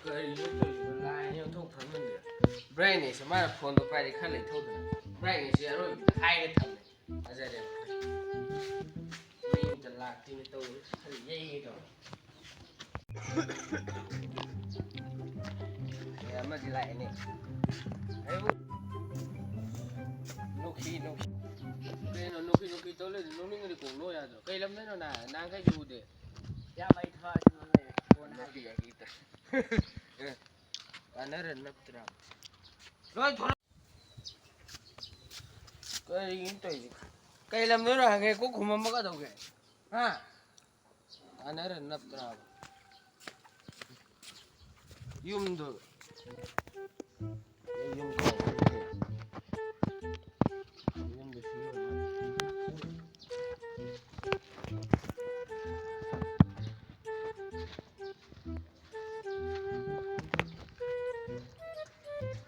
Kari YouTube line yang thâu thấm mình được. Brain này xem mà phone tôi phải đi khai lấy thâu được. Brain này sẽ rồi hai cái thấm này. À giờ đẹp. Mìnhจะlạc thì tôi khai dây rồi. Để mà đi lại này. Đấy. Nô khi cái nó nô khi tôi lên nó mình đi cùng nô à rồi. Cây lắm đấy nó nà đang cái dù để. Ya mai thua chứ nó này. Con hai Nanti ya kita. Karena rendah terang. Rồi thôi. Cái gì vậy? Cái làm nữa là cái cuối cùng mà mất cái đầu kìa. Ha. Karena rendah terang. Yum tuh. Yum kau. Yum di sini.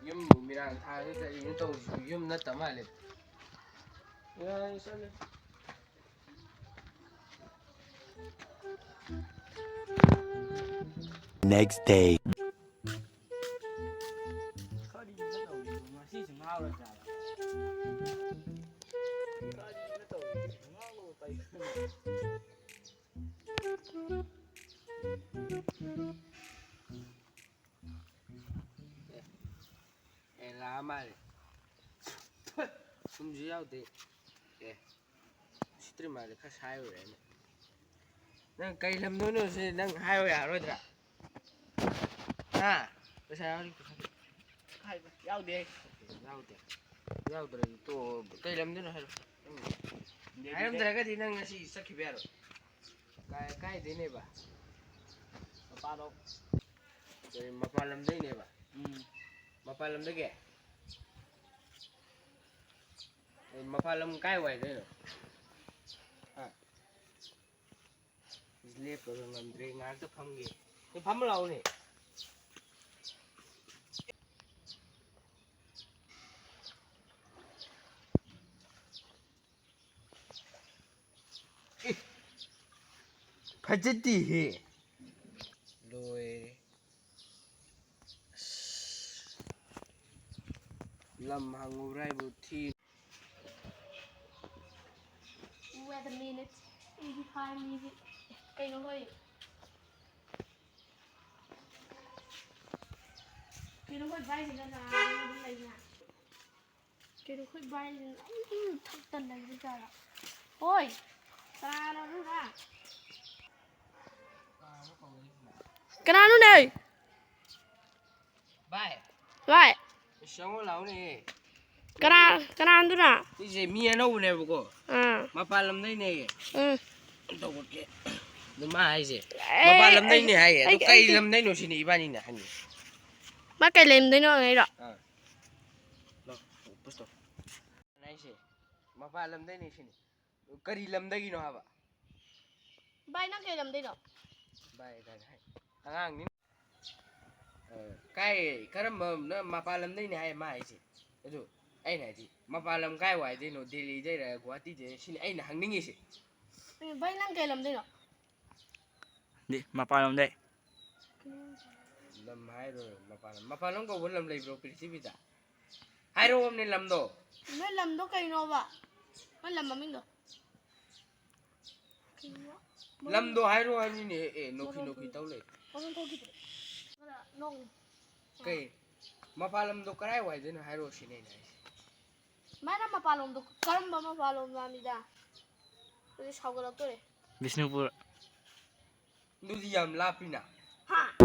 Yum mirang thang cái yum tàu yum nó tầm lại. Ya, sao này? Next day. Kari nó đầu mà xí chừng hao rồi sao? Kari nó đầu chừng hao rồi tay. Lá mà. Không gì đâu thì. Stream mà khá sai rồi đấy. Đang cây làm nữa sẽ đang hai rồi rồi. À, bây giờ đi. Hai giao đi. Giao rồi to cây làm nữa hay. Hai làm cái gì đang si sakhi bia rồi. Cái gì này ba. Ba đâu? Rồi mà pa làm đấy này ba. Mà pa làm đấy kìa. Mà pa làm cái vậy đấy rồi. Liệp rồi ngầm rê ngán cái phong gì. Cái phong lâu này. Phải chết đi. Rồi. Làm hàng ngủ rai bột thi. Wait a minute. 85 minutes. Cây nó hơi bay thì là nó này nè. Cây nó hơi bay thì thằng tần này bây giờ là ôi ta nó rút ra cái nào nữa này Bye. vậy Sống ở lâu này. cái nào nữa nè Cái gì mía nấu này bố. Mà pa làm đấy này. Đâu có kệ. Đừng mà hay gì. Mà pa làm đấy này hay. Tôi cây làm đấy nó xin đi ba nhìn nè hành. má cây lên đấy nó này rồi Lo, pusto. Này gì. Mà pa làm đấy này xin. Curry làm đấy nó hả? bay nó cây làm đấy rồi Bay cái này. Thằng hàng ní. Cái mà pa làm đấy này hay mà hay gì. Rồi. Ai này gì. Mà pa làm cái vậy thì nó Delhi đây là quá tí thế xin ai là hàng ninh gì. bay nó cây làm đấy rồi Đi, mà pa làm đây. Làm hai rồi mà pa nó có muốn làm lấy bro PC ta. Hai rồi hôm nay làm đồ. mới làm đó cây nó vậy mới làm mà mình được Làm đồ hai rồi anh này nó khi tao lấy. không có kịp nông Cái mà pa làm đồ cái vậy thì nó hai rồi xin này này. Mana mapalong do karamba mapalong namin da. Kasi sao ka lang to eh. Bisnupur. Lu diam lapina. Ha!